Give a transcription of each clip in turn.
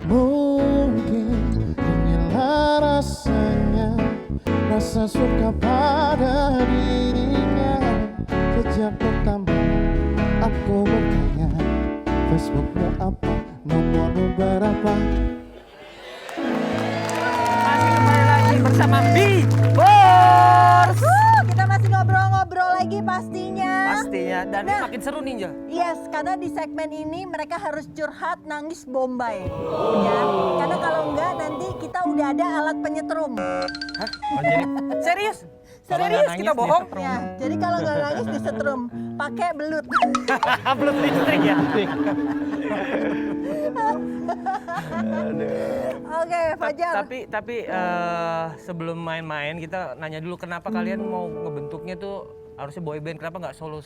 Mungkin inilah rasanya, rasa suka pada dirinya. Sejak pertama aku bertanya, Facebooknya apa, nomornya berapa. Masih kembali lagi bersama B-Force. Kita masih ngobrol-ngobrol lagi pastinya. Pastinya, dan ini makin seru nih Jo. Yes, karena di segmen ini mereka harus curhat, nangis, bombay. Ya, karena kalau enggak nanti kita udah ada alat penyetrum. Hah? Oh, jadi serius? Kalau Serius nggak kita nangis, bohong? disetrum. Ya, jadi kalau nggak nangis disetrum, pakai belut. Belum listrik ya? Oke, Fajar. Tapi sebelum main-main kita nanya dulu kenapa kalian mau ngebentuknya tuh harusnya boyband, kenapa nggak solo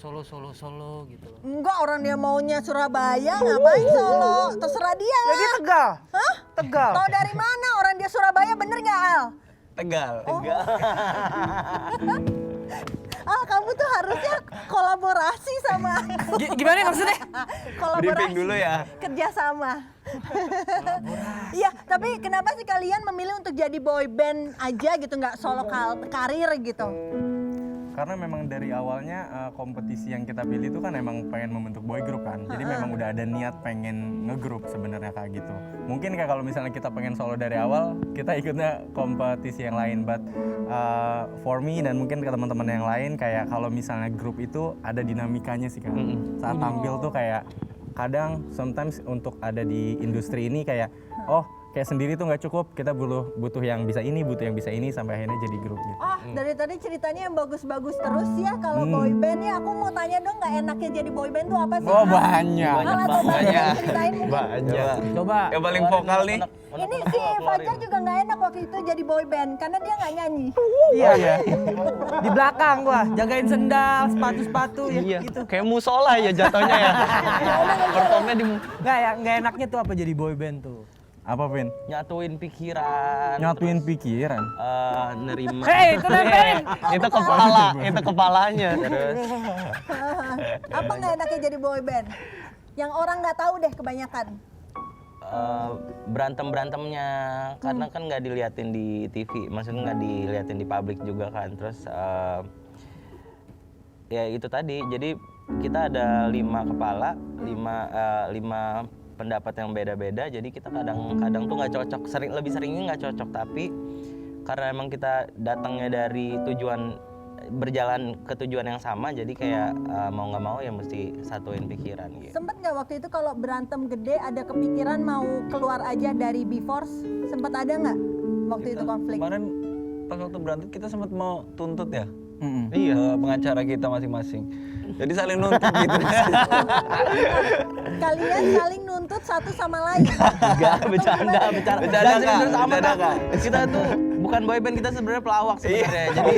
gitu? Enggak, orang dia maunya Surabaya, ngapain Solo? Terserah dia Ya lah. dia Tegal. Hah? Tegal. Tahu dari mana orang dia Surabaya, bener nggak Al? Tegal. Al, kamu tuh harusnya kolaborasi sama aku. Gimana maksudnya? Kolaborasi. Briefing dulu ya. Kerjasama. Iya, tapi kenapa sih kalian memilih untuk jadi boy band aja gitu, nggak solo karir gitu? Karena memang dari awalnya kompetisi yang kita pilih itu kan emang pengen membentuk boy group kan. Jadi memang udah ada niat pengen ngegroup sebenarnya kayak gitu. Mungkin kayak kalau misalnya kita pengen solo dari awal, kita ikutnya kompetisi yang lain. But for me dan mungkin ke teman-teman yang lain, kayak kalau misalnya grup itu ada dinamikanya sih kan. Saat tampil tuh kayak kadang sometimes untuk ada di industri ini kayak kayak sendiri tuh nggak cukup, kita butuh yang bisa ini, butuh yang bisa ini, sampai akhirnya jadi grup gitu. Oh, dari tadi ceritanya yang bagus-bagus terus ya kalau boy band ya. Aku mau tanya dong, nggak enaknya jadi boy band tuh apa sih? Oh banyak. Al, atau Fajar ceritain mungkin. Banyak. Coba. Yang paling vokal nih. Ini si Fajar juga nggak enak waktu itu jadi boy band karena dia nggak nyanyi. Iya. Di belakang gua jagain sendal, sepatu ya gitu. Kayak musola ya jatuhnya ya. Performnya di Nggak enaknya tuh apa jadi boy band tuh? Apa Vin? nyatuin pikiran. Nyatuin pikiran. Nerima. Hei, itu nempelin. itu kepalanya. Terus Apa nggak enaknya jadi boy band? Yang orang nggak tahu deh kebanyakan. berantem-berantemnya karena kan nggak diliatin di TV, maksudnya nggak diliatin di publik juga kan. Terus ya itu tadi, jadi kita ada 5 kepala, 5 pendapat yang beda-beda, jadi kita kadang-kadang tuh nggak cocok, lebih seringnya nggak cocok. Tapi karena emang kita datangnya dari berjalan ke tujuan yang sama, jadi kayak mau nggak mau ya mesti satuin pikiran gitu. Sempet nggak waktu itu kalau berantem gede ada kepikiran mau keluar aja dari B-Force? Sempet ada nggak waktu itu konflik? Kemarin pas waktu berantem kita sempat mau tuntut ya. Iya. Pengacara kita masing-masing. Jadi saling nuntut gitu. Kalian saling nuntut satu sama lain? Enggak, bercanda. Bercanda, Kak. Kita tuh bukan boyband, kita sebenarnya pelawak sebenarnya. Jadi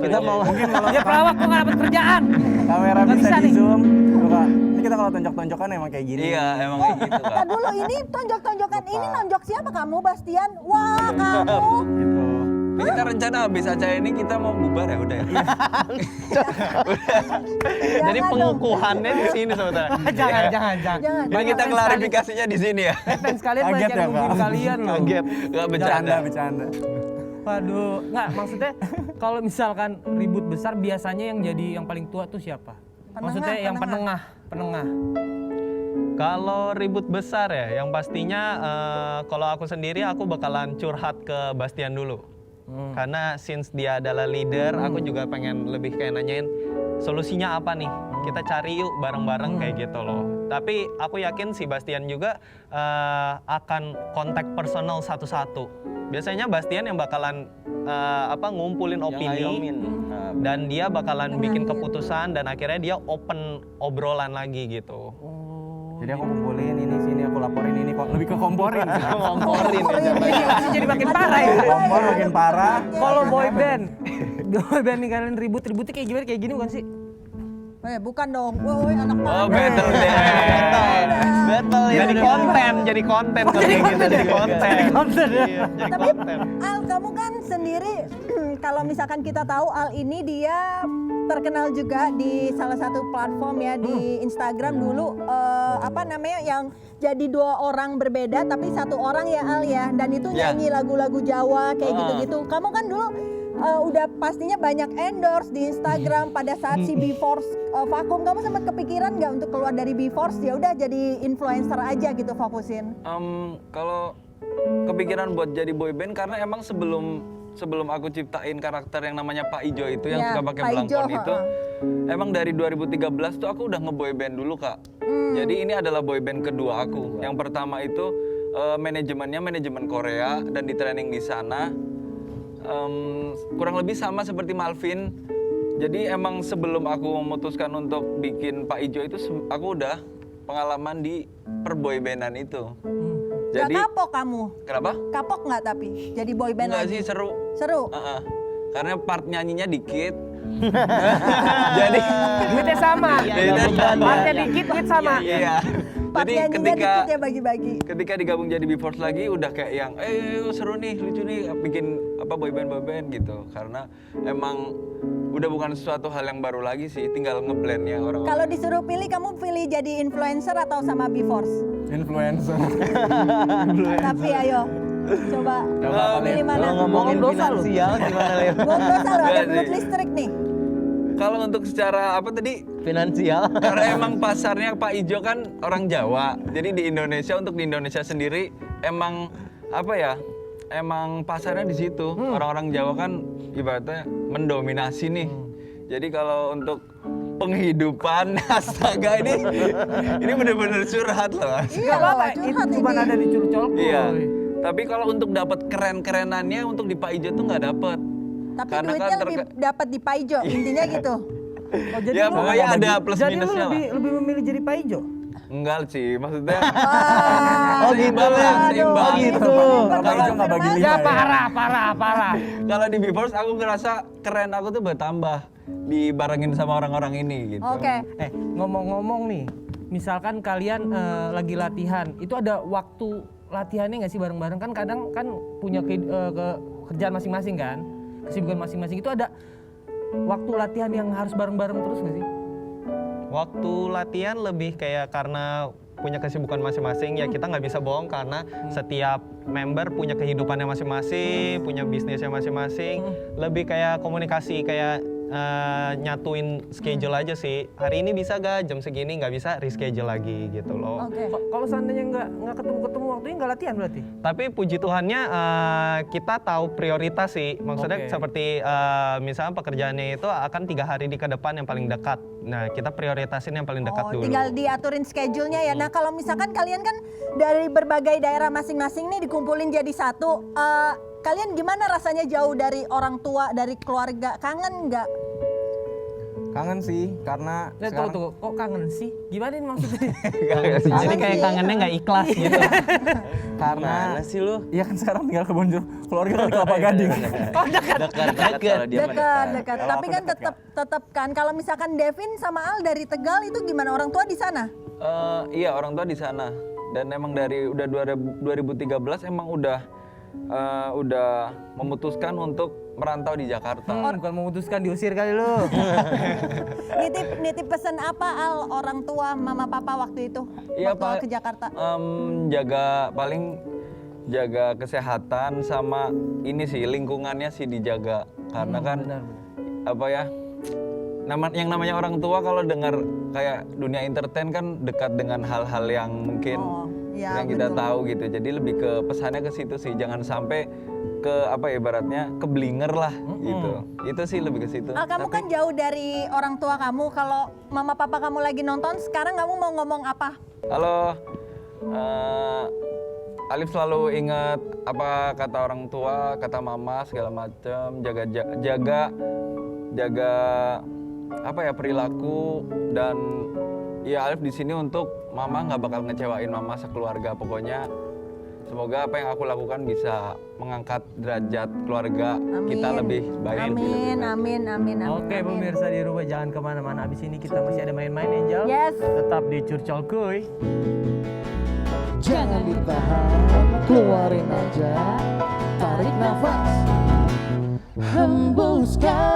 kita mau Ya pelawak kok nggak dapet kerjaan. Kamera Nggak bisa bisa di nih. zoom. Tuh, Kak. Ini kita kalau tonjok-tonjokan emang kayak gini. Iya, emang kayak gitu, Kak. Ntar dulu, ini tonjok-tonjokan ini nonjok siapa? Kamu, Bastian? Wah, kamu. Gitu. Ini kita rencana habis acara ini kita mau bubar ya udah ya. jadi pengukuhannya di sini sebenarnya. Jangan. Jangan. Ini kita klarifikasinya di sini ya. Fans kalian banyak Kaget ya, yang nungguin Kak? kalian loh. Kaget. Enggak bercanda. Bercanda. Waduh, nggak maksudnya kalau misalkan ribut besar biasanya yang jadi yang paling tua tuh siapa? Maksudnya yang penengah. Kalau ribut besar ya, yang pastinya kalau aku sendiri aku bakalan curhat ke Bastian dulu. Karena since dia adalah leader, aku juga pengen lebih kayak nanyain solusinya apa nih. Kita cari yuk bareng-bareng kayak gitu loh. Tapi aku yakin si Bastian juga akan kontak personal satu-satu. Biasanya Bastian yang bakalan ngumpulin opini dan dia bakalan bikin keputusan dan akhirnya dia open obrolan lagi gitu. Jadi aku kumpulin ini sini, aku laporin ini, kok lebih ke komporin. Ngomporin Jadi makin parah ya. Kompor makin parah. Kalau boy band nih kalian ributnya kayak gini bukan sih? Bukan dong. Woi, anak Oh, mana? battle deh. Battle ya. Jadi konten kalau kayak gitu, jadi konten. ya. Tapi Al, kamu kan sendiri kalau misalkan kita tahu Al ini dia terkenal juga di salah satu platform ya di Instagram dulu yang jadi 2 orang berbeda tapi 1 orang ya Al ya, dan itu nyanyi lagu-lagu Jawa kayak gitu-gitu. Kamu kan dulu udah pastinya banyak endorse di Instagram pada saat si B-Force vakum. Kamu sempat kepikiran nggak untuk keluar dari B-Force, ya udah jadi influencer aja gitu fokusin? Kalau kepikiran buat jadi boyband karena emang sebelum aku ciptain karakter yang namanya Pak Ijo itu yang suka pakai Pak Ijo, belangkon itu, emang dari 2013 tuh aku udah ngeboyband dulu Kak. Jadi ini adalah boyband kedua aku. Yang pertama itu manajemennya manajemen Korea dan di training di sana. Kurang lebih sama seperti Malvin. Jadi emang sebelum aku memutuskan untuk bikin Pak Ijo itu aku udah pengalaman di perboybandan itu. Jadi Gak kapok kamu? kenapa? Kapok nggak tapi jadi boyband Enggak lagi? sih, seru. Seru? Karena part nyanyinya dikit. Jadi Duitnya sama. Partnya dikit, duit sama. iya. Part Jadi nyanyinya ketika dikit ya bagi-bagi. ketika digabung jadi B-Force lagi udah kayak yang seru nih, lucu nih bikin boyband gitu. Karena emang udah bukan sesuatu hal yang baru lagi sih, tinggal ngeblendnya orang-orang. Kalau disuruh pilih, kamu pilih jadi influencer atau sama B-Force? Influencer. Tapi ayo, coba pilih mana? Kalau ngomongin dosa lu. finansial gimana Leo? Buat dosa lo, ada Enggak belut sih. listrik nih. Kalau untuk secara apa tadi? Finansial. Karena emang pasarnya Pak Ijo kan orang Jawa. Jadi di Indonesia, untuk di Indonesia sendiri emang emang pasarnya di situ. Orang-orang Jawa kan ibaratnya mendominasi nih. Jadi kalau untuk penghidupan, astaga ini bener-bener curhat loh. Mas. Iya, Gak apa-apa, loh, itu curhat cuma ini. ada di curcol. Iya. Tapi kalau untuk dapat keren-kerenannya untuk di Pak Ijo tuh nggak dapet. Tapi Karena duitnya kan lebih dapat di Paijo, intinya gitu. Oh, jadi Ya lu, pokoknya ada plus jadi lu minusnya lah. lebih memilih jadi Pak Ijo? Enggak sih, maksudnya Wah, seimbang lah, seimbang. gitu. Pak Ijo nggak bagi 5 Ya ya? parah. Kalau di B-Force aku ngerasa keren aku tuh bertambah dibarengin sama orang-orang ini gitu. Oke. Ngomong-ngomong nih, misalkan kalian lagi latihan, itu ada waktu latihannya nggak sih bareng-bareng? Kan kadang kan punya kerjaan masing-masing kan, kesibukan masing-masing. Itu ada waktu latihan yang harus bareng-bareng terus nggak sih? Waktu latihan lebih kayak karena punya kesibukan masing-masing ya kita nggak bisa bohong karena setiap member punya kehidupannya masing-masing, punya bisnisnya masing-masing. Lebih kayak komunikasi kayak nyatuin schedule aja sih. Hari ini bisa gak jam segini, nggak bisa reschedule lagi gitu loh. Oke. Kalau seandainya nggak ketemu waktunya nggak latihan berarti? Tapi puji Tuhannya kita tahu prioritas sih. Maksudnya Oke. seperti misalnya pekerjaannya itu akan 3 hari di ke depan yang paling dekat. Nah kita prioritasin yang paling dekat dulu. Tinggal diaturin schedule-nya ya. Nah, kalau misalkan kalian kan dari berbagai daerah masing-masing nih dikumpulin jadi satu, kalian gimana rasanya jauh dari orang tua, dari keluarga? Kangen nggak? Kangen sih, karena Tunggu, kok kangen sih? Gimana ini maksudnya? Jadi kayak sih. kangennya nggak ikhlas gitu. karena Mana sih lu? iya kan sekarang tinggal ke Bonjol, keluarga kan di Kelapa Gading. Dekat kalau dia mah Dekat. Kalau Tapi aku kan dekat, tetap kan. Kalau misalkan Devin sama Al dari Tegal itu gimana? Orang tua di sana? Iya, orang tua di sana. Dan emang dari udah 2013 emang udah memutuskan untuk merantau di Jakarta. Bukan memutuskan diusir kali lu. Nitip pesan apa Al orang tua mama papa waktu itu? Iya, waktu Al Pak. ke Jakarta. Jaga kesehatan sama ini sih lingkungannya sih dijaga karena kan yang namanya orang tua kalau dengar kayak dunia entertain kan dekat dengan hal-hal yang mungkin ya, yang kita betul. tahu gitu. Jadi lebih ke pesannya ke situ sih, jangan sampai ke ibaratnya keblinger lah gitu. Itu sih lebih ke situ. Al, kamu kan jauh dari orang tua kamu. Kalau mama papa kamu lagi nonton, sekarang kamu mau ngomong apa? Halo, Alif selalu ingat apa kata orang tua, kata mama segala macam, jaga perilaku dan ya Alif di sini untuk mama nggak bakal ngecewain mama sekeluarga pokoknya. Semoga apa yang aku lakukan bisa mengangkat derajat keluarga kita lebih baik. Amin. Oke, pemirsa di rumah jangan kemana-mana. Abis ini kita masih ada main-main, Angel. Yes. Tetap di Curcol Kuy. Jangan ditahan, keluarin aja. Tarik nafas, hembuskan.